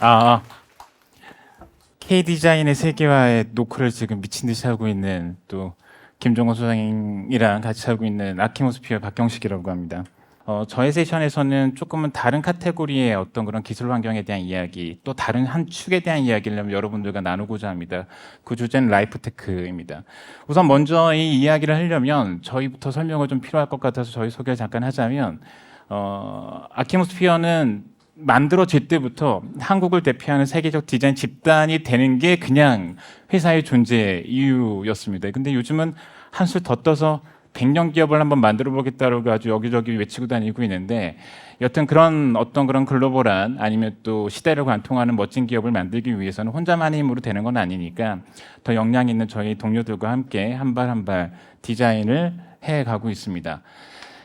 아, K 디자인의 세계화에 노크를 지금 미친 듯이 하고 있는 또 김종건 소장이랑 같이 하고 있는 아키모스피어 박경식이라고 합니다. 저의 세션에서는 조금은 다른 카테고리의 어떤 그런 기술 환경에 대한 이야기, 또 다른 한 축에 대한 이야기를 여러분들과 나누고자 합니다. 그 주제는 라이프테크입니다. 우선 먼저 이 이야기를 하려면 저희부터 설명을 좀 필요할 것 같아서 저희 소개를 잠깐 하자면, 아키모스피어는 만들어질 때부터 한국을 대표하는 세계적 디자인 집단이 되는 게 그냥 회사의 존재 이유였습니다. 근데 요즘은 한술 더 떠서 100년 기업을 한번 만들어 보겠다고 아주 여기저기 외치고 다니고 있는데, 여튼 그런 어떤 그런 글로벌한 아니면 또 시대를 관통하는 멋진 기업을 만들기 위해서는 혼자만의 힘으로 되는 건 아니니까 더 역량 있는 저희 동료들과 함께 한 발 한 발 디자인을 해 가고 있습니다.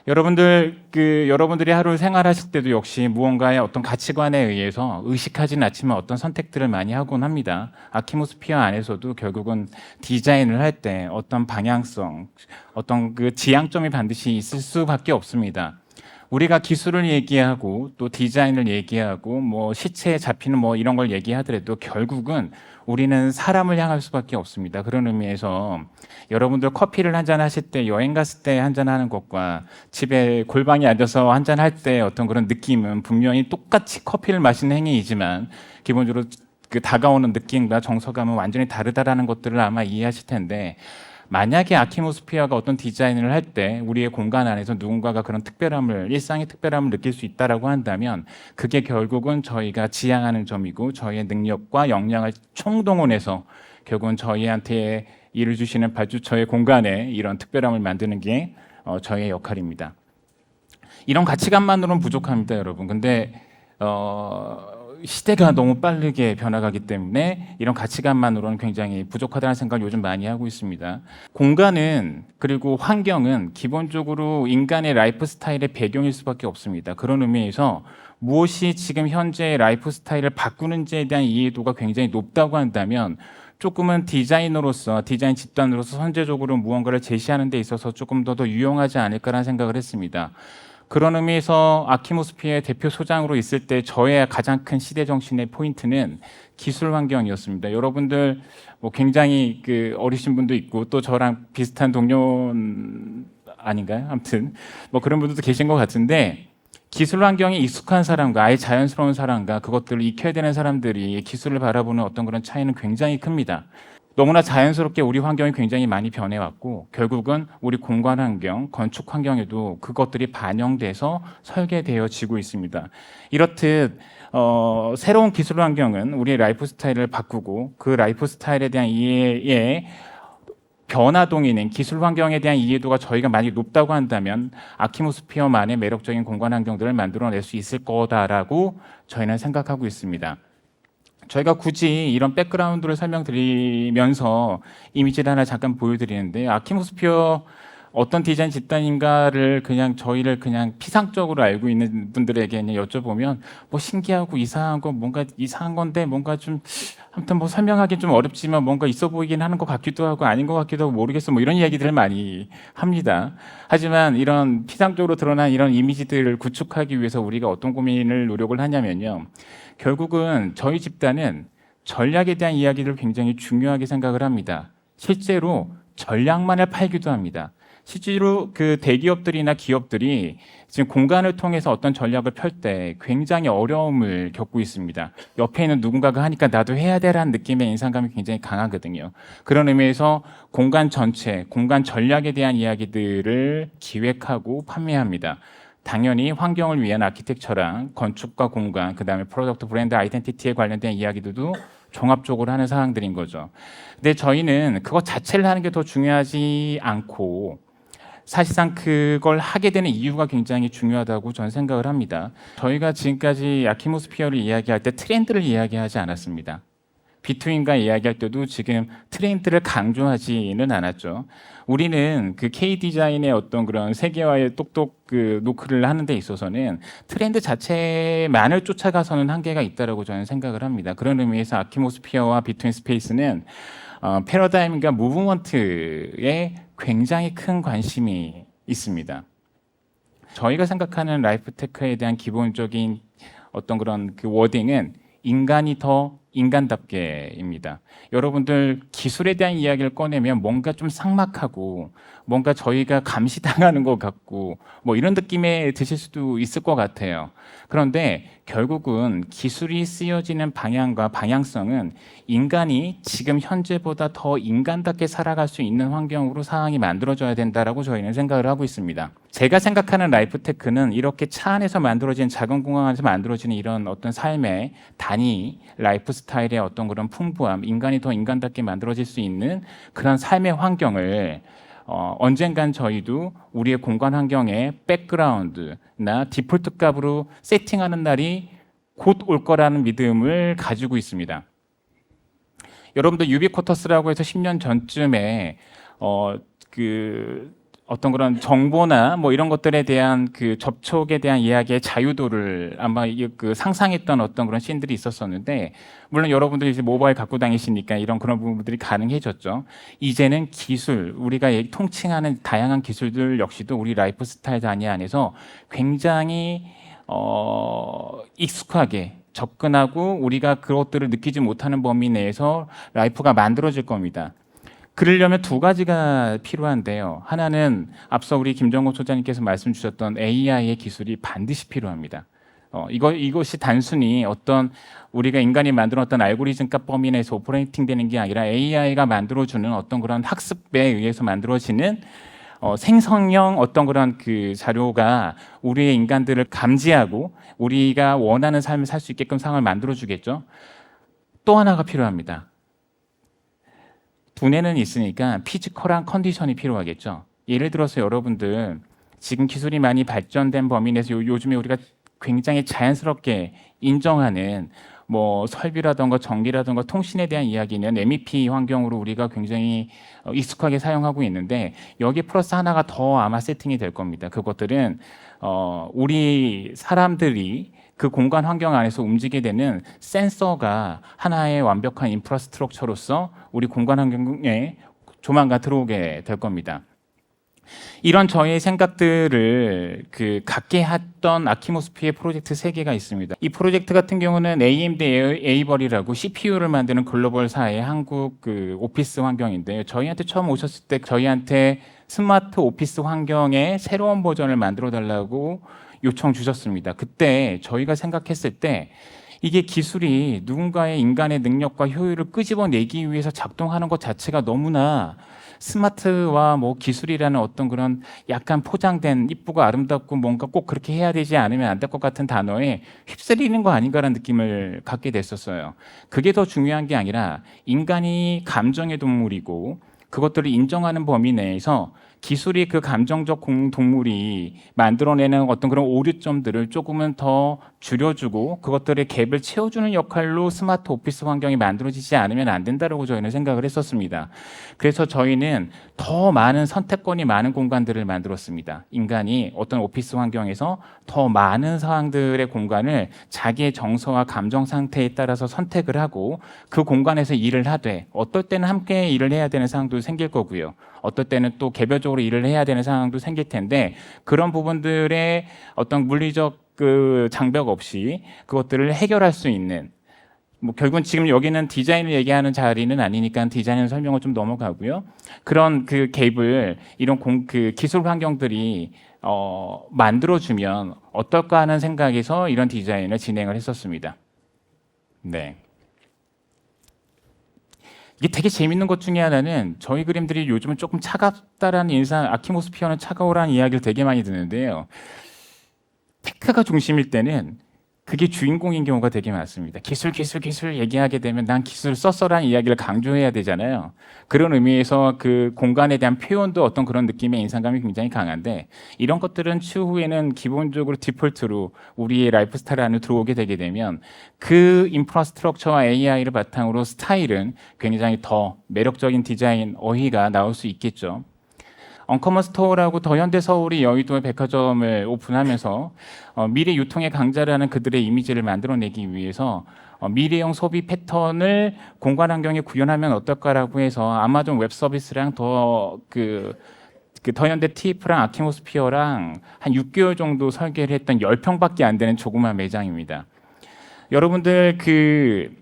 여러분들이 하루 생활하실 때도 역시 무언가의 어떤 가치관에 의해서 의식하지는 않지만 어떤 선택들을 많이 하곤 합니다. 아키모스피어 안에서도 결국은 디자인을 할 때 어떤 방향성, 어떤 그 지향점이 반드시 있을 수밖에 없습니다. 우리가 기술을 얘기하고 또 디자인을 얘기하고 뭐 시체에 잡히는 뭐 이런 걸 얘기하더라도 결국은 우리는 사람을 향할 수밖에 없습니다. 그런 의미에서 여러분들 커피를 한잔 하실 때 여행 갔을 때 한잔 하는 것과 집에 골방에 앉아서 한잔 할 때 어떤 그런 느낌은 분명히 똑같이 커피를 마시는 행위이지만 기본적으로 그 다가오는 느낌과 정서감은 완전히 다르다라는 것들을 아마 이해하실 텐데, 만약에 아키모스피어가 어떤 디자인을 할 때 우리의 공간 안에서 누군가가 그런 특별함을, 일상의 특별함을 느낄 수 있다라고 한다면 그게 결국은 저희가 지향하는 점이고 저희의 능력과 역량을 총동원해서 결국은 저희한테 일을 주시는 발주처의 공간에 이런 특별함을 만드는 게 저희의 역할입니다. 이런 가치관만으로는 부족합니다, 여러분. 근데 시대가 너무 빠르게 변화가기 때문에 이런 가치관만으로는 굉장히 부족하다는 생각을 요즘 많이 하고 있습니다. 공간은, 그리고 환경은 기본적으로 인간의 라이프 스타일의 배경일 수밖에 없습니다. 그런 의미에서 무엇이 지금 현재의 라이프 스타일을 바꾸는지에 대한 이해도가 굉장히 높다고 한다면 조금은 디자이너로서, 디자인 집단으로서 선제적으로 무언가를 제시하는 데 있어서 조금 더 유용하지 않을까라는 생각을 했습니다. 그런 의미에서 아키모스피어의 대표 소장으로 있을 때 저의 가장 큰 시대 정신의 포인트는 기술 환경이었습니다. 여러분들 뭐 굉장히 그 어리신 분도 있고 또 저랑 비슷한 동료 아닌가요? 아무튼 뭐 그런 분들도 계신 것 같은데, 기술 환경에 익숙한 사람과 아예 자연스러운 사람과 그것들을 익혀야 되는 사람들이 기술을 바라보는 어떤 그런 차이는 굉장히 큽니다. 너무나 자연스럽게 우리 환경이 굉장히 많이 변해왔고 결국은 우리 공간 환경, 건축 환경에도 그것들이 반영돼서 설계되어지고 있습니다. 이렇듯 새로운 기술 환경은 우리의 라이프 스타일을 바꾸고 그 라이프 스타일에 대한 이해에 변화동에는 기술 환경에 대한 이해도가 저희가 많이 높다고 한다면 아키모스피어만의 매력적인 공간 환경들을 만들어낼 수 있을 거다라고 저희는 생각하고 있습니다. 저희가 굳이 이런 백그라운드를 설명드리면서 이미지를 하나 잠깐 보여드리는데, 아키모스피어 어떤 디자인 집단인가를 그냥 저희를 그냥 피상적으로 알고 있는 분들에게 그냥 여쭤보면 뭐 신기하고 이상한 거, 뭔가 이상한 건데 뭔가 좀 아무튼 뭐 설명하기 좀 어렵지만 뭔가 있어 보이긴 하는 것 같기도 하고 아닌 것 같기도 하고 모르겠어, 뭐 이런 이야기들을 많이 합니다. 하지만 이런 피상적으로 드러난 이런 이미지들을 구축하기 위해서 우리가 어떤 고민을 노력을 하냐면요, 결국은 저희 집단은 전략에 대한 이야기를 굉장히 중요하게 생각을 합니다. 실제로 전략만을 팔기도 합니다. 실제로 그 대기업들이나 기업들이 지금 공간을 통해서 어떤 전략을 펼 때 굉장히 어려움을 겪고 있습니다. 옆에 있는 누군가가 하니까 나도 해야 되라는 느낌의 인상감이 굉장히 강하거든요. 그런 의미에서 공간 전체, 공간 전략에 대한 이야기들을 기획하고 판매합니다. 당연히 환경을 위한 아키텍처랑 건축과 공간, 그 다음에 프로덕트 브랜드 아이덴티티에 관련된 이야기들도 종합적으로 하는 사항들인 거죠. 근데 저희는 그것 자체를 하는 게 더 중요하지 않고 사실상 그걸 하게 되는 이유가 굉장히 중요하다고 저는 생각을 합니다. 저희가 지금까지 아키모스피어를 이야기할 때 트렌드를 이야기하지 않았습니다. 비트윈과 이야기할 때도 지금 트렌드를 강조하지는 않았죠. 우리는 그 K 디자인의 어떤 그런 세계화의 똑똑 그 노크를 하는 데 있어서는 트렌드 자체만을 쫓아가서는 한계가 있다라고 저는 생각을 합니다. 그런 의미에서 아키모스피어와 비트윈 스페이스는 패러다임과 무브먼트에 굉장히 큰 관심이 있습니다. 저희가 생각하는 라이프 테크에 대한 기본적인 어떤 그런 그 워딩은 인간이 더 인간답게입니다. 여러분들 기술에 대한 이야기를 꺼내면 뭔가 좀 삭막하고 뭔가 저희가 감시당하는 것 같고 뭐 이런 느낌에 드실 수도 있을 것 같아요. 그런데 결국은 기술이 쓰여지는 방향과 방향성은 인간이 지금 현재보다 더 인간답게 살아갈 수 있는 환경으로 상황이 만들어져야 된다라고 저희는 생각을 하고 있습니다. 제가 생각하는 라이프테크는 이렇게 차 안에서 만들어진 작은 공간 안에서 만들어지는 이런 어떤 삶의 단위, 라이프 스타일의 어떤 그런 풍부함, 인간이 더 인간답게 만들어질 수 있는 그런 삶의 환경을 언젠간 저희도 우리의 공간 환경의 백그라운드나 디폴트 값으로 세팅하는 날이 곧 올 거라는 믿음을 가지고 있습니다. 여러분들 유비쿼터스라고 해서 10년 전쯤에 어떤 그런 정보나 뭐 이런 것들에 대한 그 접촉에 대한 이야기의 자유도를 아마 그 상상했던 어떤 그런 씬들이 있었었는데, 물론 여러분들이 이제 모바일 갖고 다니시니까 이런 그런 부분들이 가능해졌죠. 이제는 기술, 우리가 통칭하는 다양한 기술들 역시도 우리 라이프 스타일 단위 안에서 굉장히 익숙하게 접근하고 우리가 그것들을 느끼지 못하는 범위 내에서 라이프가 만들어질 겁니다. 그러려면 두 가지가 필요한데요. 하나는 앞서 우리 김정국 소장님께서 말씀 주셨던 AI의 기술이 반드시 필요합니다. 이것이 단순히 어떤 우리가 인간이 만든 어떤 알고리즘 값 범위 내에서 오퍼레이팅 되는 게 아니라 AI가 만들어주는 어떤 그런 학습에 의해서 만들어지는 생성형 어떤 그런 그 자료가 우리의 인간들을 감지하고 우리가 원하는 삶을 살 수 있게끔 상황을 만들어주겠죠. 또 하나가 필요합니다. 두뇌는 있으니까 피지컬한 컨디션이 필요하겠죠. 예를 들어서 여러분들 지금 기술이 많이 발전된 범위 내에서 요즘에 우리가 굉장히 자연스럽게 인정하는 뭐 설비라든가 전기라든가 통신에 대한 이야기는 MEP 환경으로 우리가 굉장히 익숙하게 사용하고 있는데, 여기 플러스 하나가 더 아마 세팅이 될 겁니다. 그것들은 우리 사람들이 그 공간 환경 안에서 움직이게 되는 센서가 하나의 완벽한 인프라스트럭처로서 우리 공간 환경에 조만간 들어오게 될 겁니다. 이런 저의 생각들을 갖게 했던 아키모스피의 프로젝트 3개가 있습니다. 이 프로젝트 같은 경우는 AMD 에이버리라고 CPU를 만드는 글로벌사의 한국 오피스 환경인데요. 저희한테 처음 오셨을 때 저희한테 스마트 오피스 환경의 새로운 버전을 만들어 달라고 요청 주셨습니다. 그때 저희가 생각했을 때 이게 기술이 누군가의 인간의 능력과 효율을 끄집어내기 위해서 작동하는 것 자체가 너무나 스마트와 뭐 기술이라는 어떤 그런 약간 포장된 이쁘고 아름답고 뭔가 꼭 그렇게 해야 되지 않으면 안 될 것 같은 단어에 휩쓸리는 거 아닌가라는 느낌을 갖게 됐었어요. 그게 더 중요한 게 아니라 인간이 감정의 동물이고 그것들을 인정하는 범위 내에서 기술이 그 감정적 동물이 만들어내는 어떤 그런 오류점들을 조금은 더 줄여주고 그것들의 갭을 채워주는 역할로 스마트 오피스 환경이 만들어지지 않으면 안 된다고 저희는 생각을 했었습니다. 그래서 저희는 더 많은 선택권이 많은 공간들을 만들었습니다. 인간이 어떤 오피스 환경에서 더 많은 상황들의 공간을 자기의 정서와 감정 상태에 따라서 선택을 하고 그 공간에서 일을 하되, 어떨 때는 함께 일을 해야 되는 상황도 생길 거고요. 어떨 때는 또 개별적으로 일을 해야 되는 상황도 생길 텐데, 그런 부분들의 어떤 물리적 장벽 없이 그것들을 해결할 수 있는, 뭐 결국은 지금 여기는 디자인을 얘기하는 자리는 아니니까 디자인 설명을 좀 넘어가고요. 그런 갭을 이런 기술 환경들이 만들어주면 어떨까 하는 생각에서 이런 디자인을 진행을 했었습니다. 네. 이게 되게 재밌는 것 중에 하나는 저희 그림들이 요즘은 조금 차갑다라는 인상, 아키모스피어는 차가우라는 이야기를 되게 많이 듣는데요. 테크가 중심일 때는 그게 주인공인 경우가 되게 많습니다. 기술 얘기하게 되면 난 기술 썼어라는 이야기를 강조해야 되잖아요. 그런 의미에서 그 공간에 대한 표현도 어떤 그런 느낌의 인상감이 굉장히 강한데, 이런 것들은 추후에는 기본적으로 디폴트로 우리의 라이프 스타일 안에 들어오게 되게 되면 그 인프라스트럭처와 AI를 바탕으로 스타일은 굉장히 더 매력적인 디자인 어휘가 나올 수 있겠죠. 언커먼 스토어라고 더현대 서울이 여의도에 백화점을 오픈하면서 미래 유통의 강자라는 그들의 이미지를 만들어내기 위해서 미래형 소비 패턴을 공간 환경에 구현하면 어떨까라고 해서 아마존 웹 서비스랑 더현대 TF랑 아키모스피어랑 한 6개월 정도 설계를 했던 10평밖에 안 되는 조그만 매장입니다. 여러분들 그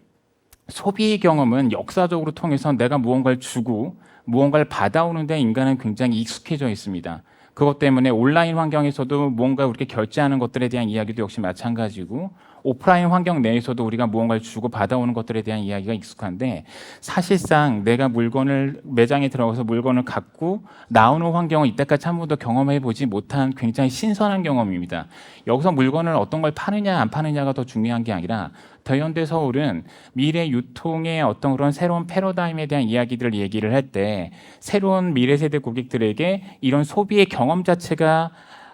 소비 경험은 역사적으로 통해서 내가 무언가를 주고 무언가를 받아오는데 인간은 굉장히 익숙해져 있습니다. 그것 때문에 온라인 환경에서도 무언가 우리가 결제하는 것들에 대한 이야기도 역시 마찬가지고 오프라인 환경 내에서도 우리가 무언가를 주고 받아오는 것들에 대한 이야기가 익숙한데 사실상 내가 물건을 매장에 들어가서 물건을 갖고 나오는 환경은 이때까지 한 번도 경험해 보지 못한 굉장히 신선한 경험입니다. 여기서 물건을 어떤 걸 파느냐 안 파느냐가 더 중요한 게 아니라 더현대 서울은 미래 유통의 어떤 그런 새로운 패러다임에 대한 이야기들을 얘기를 할 때 새로운 미래 세대 고객들에게 이런 소비의 경험 자체가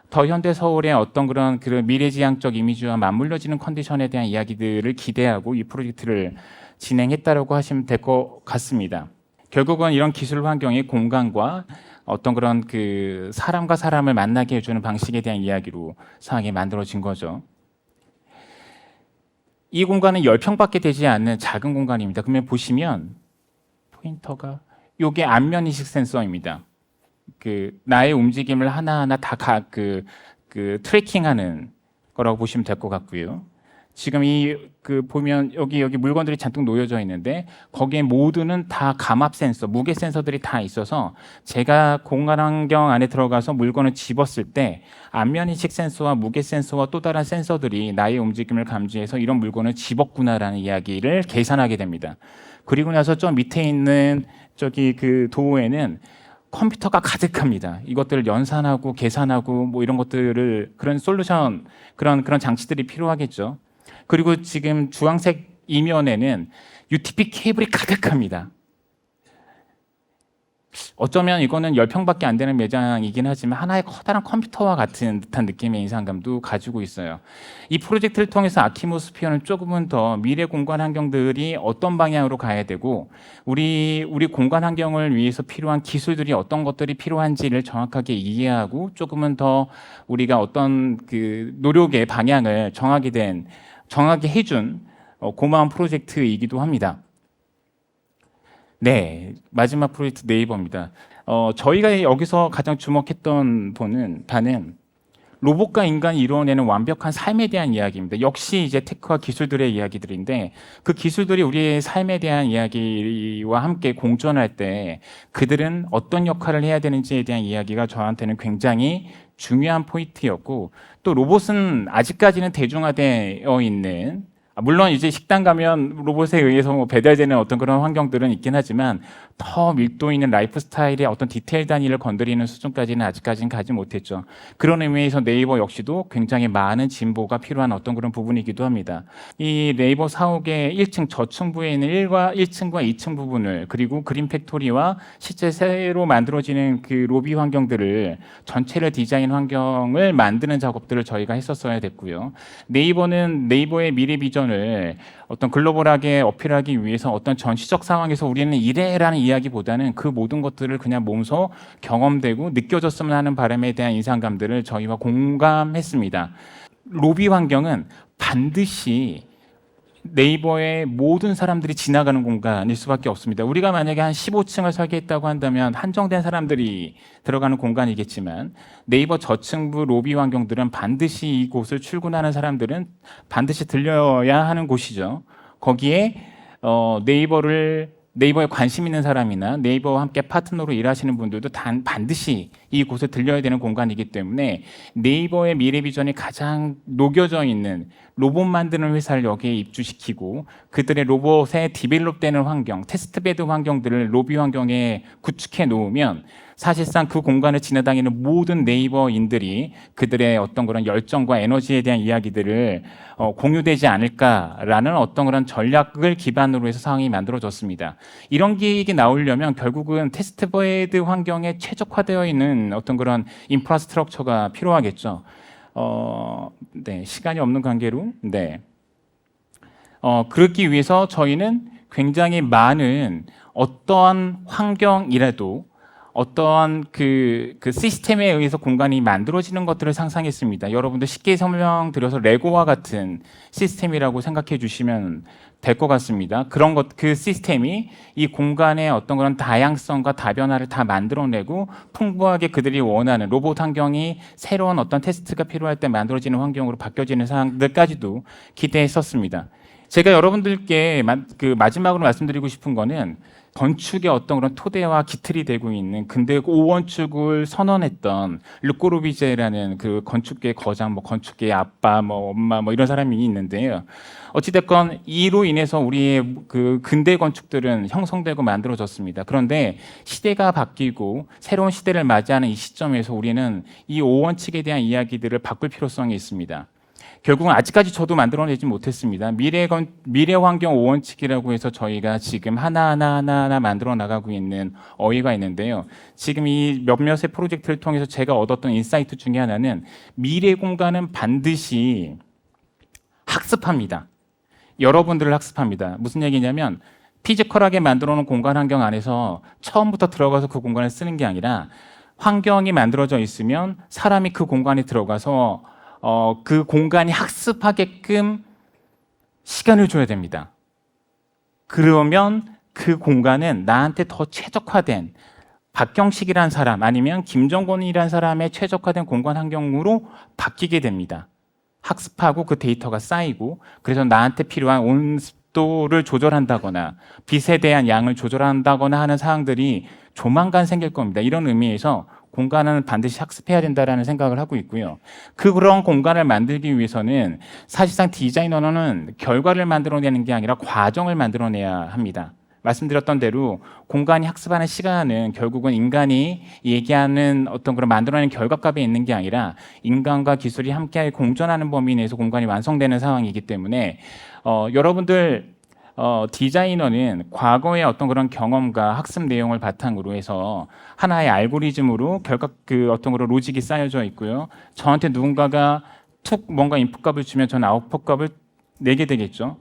더현대 서울의 어떤 그런 미래지향적 이미지와 맞물려지는 컨디션에 대한 이야기들을 기대하고 이 프로젝트를 진행했다라고 하시면 될 것 같습니다. 결국은 이런 기술 환경의 공간과 어떤 그런 그 사람과 사람을 만나게 해주는 방식에 대한 이야기로 상황이 만들어진 거죠. 이 공간은 10평밖에 되지 않는 작은 공간입니다. 그러면 보시면 포인터가 이게 안면 인식 센서입니다. 그 나의 움직임을 하나하나 다 트래킹하는 거라고 보시면 될 것 같고요. 지금 보면 여기 물건들이 잔뜩 놓여져 있는데 거기에 모두는 다 감압 센서, 무게 센서들이 다 있어서 제가 공간 환경 안에 들어가서 물건을 집었을 때 안면 인식 센서와 무게 센서와 또 다른 센서들이 나의 움직임을 감지해서 이런 물건을 집었구나라는 이야기를 계산하게 됩니다. 그리고 나서 저 밑에 있는 그 도어에는 컴퓨터가 가득합니다. 이것들을 연산하고 계산하고 뭐 이런 것들을 그런 솔루션 그런 장치들이 필요하겠죠. 그리고 지금 주황색 이면에는 UTP 케이블이 가득합니다. 어쩌면 이거는 10평밖에 안 되는 매장이긴 하지만 하나의 커다란 컴퓨터와 같은 듯한 느낌의 인상감도 가지고 있어요. 이 프로젝트를 통해서 아키모스피어는 조금은 더 미래 공간 환경들이 어떤 방향으로 가야 되고 우리 공간 환경을 위해서 필요한 기술들이 어떤 것들이 필요한지를 정확하게 이해하고 조금은 더 우리가 어떤 그 노력의 방향을 정하게 해준 고마운 프로젝트이기도 합니다. 네, 마지막 프로젝트 네이버입니다. 저희가 여기서 가장 주목했던 바는 로봇과 인간이 이루어내는 완벽한 삶에 대한 이야기입니다. 역시 이제 테크와 기술들의 이야기들인데 그 기술들이 우리의 삶에 대한 이야기와 함께 공존할 때 그들은 어떤 역할을 해야 되는지에 대한 이야기가 저한테는 굉장히 중요한 포인트였고 또 로봇은 아직까지는 대중화되어 있는 물론 이제 식당 가면 로봇에 의해서 뭐 배달되는 어떤 그런 환경들은 있긴 하지만 더 밀도 있는 라이프 스타일의 어떤 디테일 단위를 건드리는 수준까지는 아직까지는 가지 못했죠. 그런 의미에서 네이버 역시도 굉장히 많은 진보가 필요한 어떤 그런 부분이기도 합니다. 이 네이버 사옥의 1층 저층부에 있는 1층과 2층 부분을 그리고 그린 팩토리와 실제 새로 만들어지는 그 로비 환경들을 전체를 디자인 환경을 만드는 작업들을 저희가 했었어야 됐고요. 네이버는 네이버의 미래 비전을 어떤 글로벌하게 어필하기 위해서 어떤 전시적 상황에서 우리는 이래라는 이야기보다는 그 모든 것들을 그냥 몸소 경험되고 느껴졌으면 하는 바람에 대한 인상감들을 저희와 공감했습니다. 로비 환경은 반드시 네이버의 모든 사람들이 지나가는 공간일 수밖에 없습니다. 우리가 만약에 한 15층을 설계했다고 한다면 한정된 사람들이 들어가는 공간이겠지만 네이버 저층부 로비 환경들은 반드시 이곳을 출근하는 사람들은 반드시 들려야 하는 곳이죠. 거기에 네이버에 관심 있는 사람이나 네이버와 함께 파트너로 일하시는 분들도 반드시 이곳에 들려야 되는 공간이기 때문에 네이버의 미래 비전이 가장 녹여져 있는 로봇 만드는 회사를 여기에 입주시키고 그들의 로봇에 디벨롭되는 환경, 테스트베드 환경들을 로비 환경에 구축해 놓으면 사실상 그 공간을 지나다니는 모든 네이버인들이 그들의 어떤 그런 열정과 에너지에 대한 이야기들을 공유되지 않을까라는 어떤 그런 전략을 기반으로 해서 상황이 만들어졌습니다. 이런 기획이 나오려면 결국은 테스트베드 환경에 최적화되어 있는 어떤 그런 인프라스트럭처가 필요하겠죠. 네, 시간이 없는 관계로 그렇기 위해서 저희는 굉장히 많은 어떠한 환경이라도 어떠한 그 시스템에 의해서 공간이 만들어지는 것들을 상상했습니다. 여러분들 쉽게 설명드려서 레고와 같은 시스템이라고 생각해 주시면 될 것 같습니다. 그 시스템이 이 공간의 어떤 그런 다양성과 다변화를 다 만들어내고 풍부하게 그들이 원하는 로봇 환경이 새로운 어떤 테스트가 필요할 때 만들어지는 환경으로 바뀌어지는 상황들까지도 기대했었습니다. 제가 여러분들께 마지막으로 말씀드리고 싶은 거는 건축의 어떤 그런 토대와 기틀이 되고 있는 근대 5원축을 선언했던 르꼬르비제라는 그 건축계의 거장, 뭐 건축계의 아빠, 뭐 엄마, 뭐 이런 사람이 있는데요. 어찌됐건 이로 인해서 우리의 그 근대 건축들은 형성되고 만들어졌습니다. 그런데 시대가 바뀌고 새로운 시대를 맞이하는 이 시점에서 우리는 이 5원칙에 대한 이야기들을 바꿀 필요성이 있습니다. 결국은 아직까지 저도 만들어내지 못했습니다. 미래환경 5원칙이라고 해서 저희가 지금 하나하나 만들어 나가고 있는 어휘가 있는데요. 지금 이 몇몇의 프로젝트를 통해서 제가 얻었던 인사이트 중에 하나는 미래 공간은 반드시 학습합니다. 여러분들을 학습합니다. 무슨 얘기냐면 피지컬하게 만들어 놓은 공간 환경 안에서 처음부터 들어가서 그 공간을 쓰는 게 아니라 환경이 만들어져 있으면 사람이 그 공간에 들어가서 그 공간이 학습하게끔 시간을 줘야 됩니다. 그러면 그 공간은 나한테 더 최적화된 박경식이라는 사람 아니면 김정곤이라는 사람의 최적화된 공간 환경으로 바뀌게 됩니다. 학습하고 그 데이터가 쌓이고 그래서 나한테 필요한 온습도를 조절한다거나 빛에 대한 양을 조절한다거나 하는 사항들이 조만간 생길 겁니다. 이런 의미에서 공간은 반드시 학습해야 된다라는 생각을 하고 있고요. 그런 공간을 만들기 위해서는 사실상 디자이너는 결과를 만들어내는 게 아니라 과정을 만들어내야 합니다. 말씀드렸던 대로 공간이 학습하는 시간은 결국은 인간이 얘기하는 어떤 그런 만들어내는 결과값에 있는 게 아니라 인간과 기술이 함께 공존하는 범위 내에서 공간이 완성되는 상황이기 때문에 여러분들 디자이너는 과거의 어떤 그런 경험과 학습 내용을 바탕으로 해서 하나의 알고리즘으로 어떤 그런 로직이 쌓여져 있고요. 저한테 누군가가 툭 뭔가 인풋값을 주면 저는 아웃풋값을 내게 되겠죠.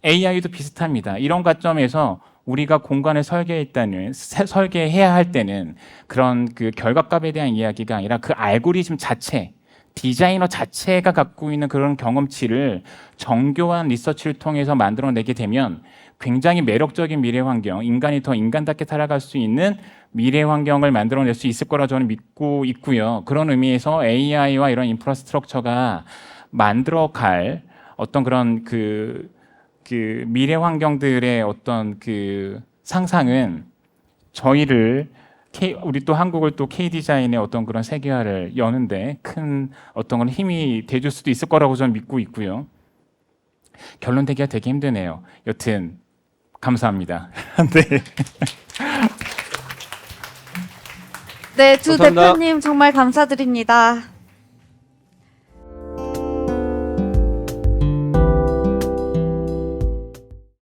AI도 비슷합니다. 이런 관점에서 우리가 공간을 설계해야 할 때는 그런 그 결과값에 대한 이야기가 아니라 그 알고리즘 자체, 디자이너 자체가 갖고 있는 그런 경험치를 정교한 리서치를 통해서 만들어내게 되면 굉장히 매력적인 미래 환경, 인간이 더 인간답게 살아갈 수 있는 미래 환경을 만들어낼 수 있을 거라 저는 믿고 있고요. 그런 의미에서 AI와 이런 인프라스트럭처가 만들어갈 어떤 그런 그 미래 환경들의 어떤 그 상상은 저희를 우리 또 한국을 또 K-디자인의 어떤 그런 세계화를 여는데 큰 어떤 그런 힘이 돼줄 수도 있을 거라고 저는 믿고 있고요. 결론 내기가 되게 힘드네요. 여튼 감사합니다. 네. 네, 두 감사합니다. 대표님 정말 감사드립니다.